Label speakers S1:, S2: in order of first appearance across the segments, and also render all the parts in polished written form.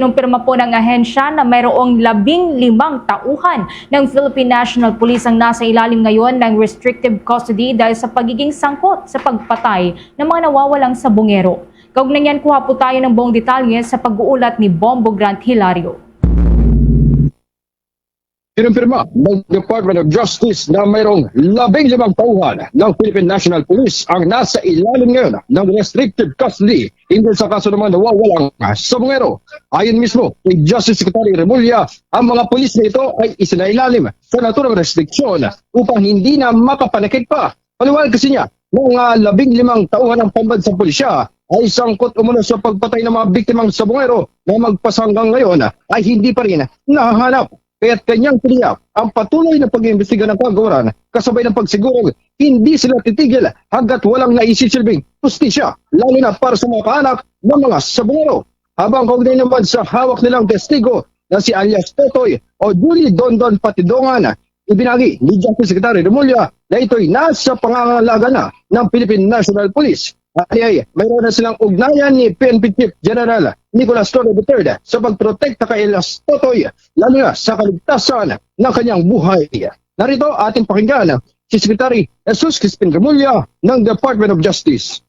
S1: Kinumpirma po ng ahensya na mayroong 15 tauhan ng Philippine National Police ang nasa ilalim ngayon ng restrictive custody dahil sa pagiging sangkot sa pagpatay ng mga nawawalang sabongero. Kaugnay niyan, kuha po tayo ng buong detalye sa pag-uulat ni Bombo Grant Hilario.
S2: Kinumpirma ng Department of Justice na mayroong 15 tauhan ng Philippine National Police ang nasa ilalim ngayon ng restrictive custody hinggil sa kaso naman nawawalang sabongero. Ayon mismo kay Justice Secretary Remulla, ang mga pulis na ito ay isinailalim sa naturang restriksyon upang hindi na makapanakit pa. Paliwanag kasi niya, ng 15 tauhan ng pambansang pulisya ay sangkot umano sa pagpatay ng mga biktimang sabongero na magpasanggang ngayon ay hindi pa rin nahahanap. Kaya't kanyang tiniyak ang patuloy na pag-iimbestiga ng kagawaran kasabay ng pagsigurong hindi sila titigil hanggat walang naisisilbing justisya, lalo na para sa mga kaanak ng mga sabongero. Habang kaugnay naman sa hawak nilang testigo na si alias Totoy o Julie Dondon Patidongan, ibinagi ni Justice Secretary Remulla na ito'y nasa pangangalaga na ng Philippine National Police. Ay mayroon na silang ugnayan ni PNP Chief General Nicolas Torre III sa pagprotekta kay alias Totoy, lalo na sa kaligtasan ng kanyang buhay. Narito ating pakinggan si Secretary Jesus Crispin Remulla ng Department of Justice.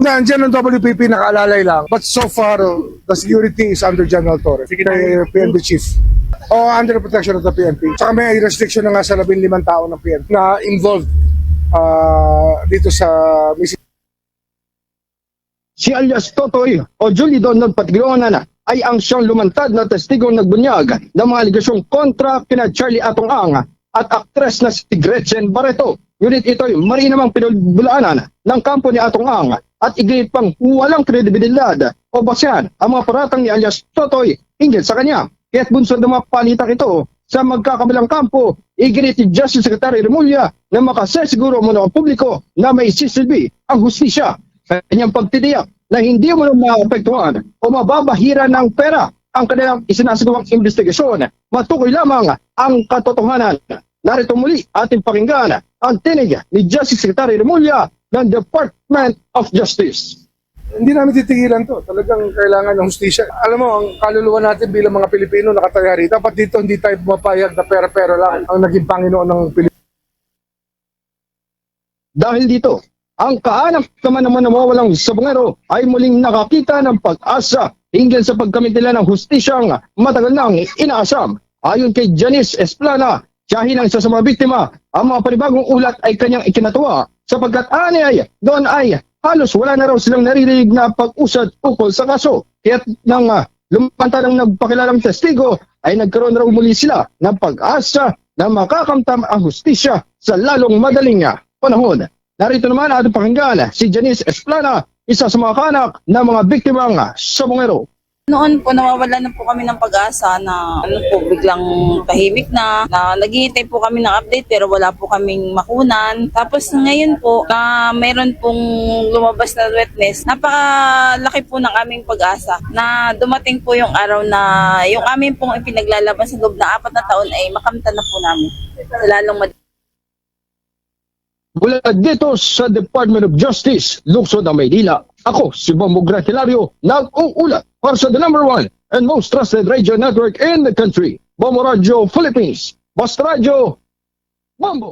S3: Nandiyan ang WPP, nakaalalay lang. But so far, the security is under General Torre, kay PNP Chief. O under protection of the PNP. Saka may restriction na nga sa 15 tao ng PNP na involved dito sa missing.
S2: Si alias Totoy o Julie Dondon Patidongan ay ang siyang lumantad na testigong nagbunyag ng mga aligasyong kontra kina Charlie Atong-Ang at aktres na si Gretchen Barreto. Ngunit ito'y mari namang pinulbulaanan ng kampo ni Atong-Ang at iginit pang walang kredibilidad o basehan ang mga paratang ni alias Totoy hinggil sa kanya. Kaya't bunsod ng mga palitang ito sa magkakabilang kampo, iginit ni Justice Secretary Remulla na makasesiguro muna ang publiko na may sisilbi ang hustisya. Kanyang pagtitiyak na hindi mo maapektuhan o mababahira ng pera ang kanilang isinasagawang investigasyon. Matukoy lamang ang katotohanan. Narito muli ating pakinggan ang tinig ni Justice Secretary Remulla ng Department of Justice.
S3: Hindi namin titigilan to. Talagang kailangan ng hustisya. Alam mo, ang kaluluwa natin bilang mga Pilipino nakataya rito, dapat dito hindi tayo pumapayag na pera-pera lang ang naging Panginoon ng Pilipinas. Dahil dito,
S2: ang kaanak naman nawawalang sabongero ay muling nakakita ng pag-asa hinggil sa pagkamit nila ng hustisyang matagal nang inaasam. Ayon kay Janice Esplana, tiyahin ng isa sa mga biktima, ang mga panibagong ulat ay kanyang ikinatuwa sapagkat doon ay halos wala na raw silang naririnig na pag-usad ukol sa kaso. Kaya't nang lumantad ang nagpakilalang testigo ay nagkaroon raw muli sila ng pag-asa na makakamtam ang hustisya sa lalong madaling panahon. Narito naman ating pakinggan si Janice Esplana, isa sa mga kanak ng mga biktimang sabongero.
S4: Noon po nawawalan na po kami ng pag-asa na biglang tahimik na naghihintay po kami ng update pero wala po kaming makunan. Tapos ngayon po na mayroon pong lumabas na witness, napakalaki po ng aming pag-asa na dumating po yung araw na yung aming pong ipinaglalaban sa loob na 4 na taon ay makamtan na po namin sa lalong
S2: Mula dito sa Department of Justice, Lungsod ng Maynila, ako si Bombo Grant Hilario, nag-uulat para sa the #1 and most trusted radio network in the country, Bombo Radio Philippines. Basta Radio, Bombo!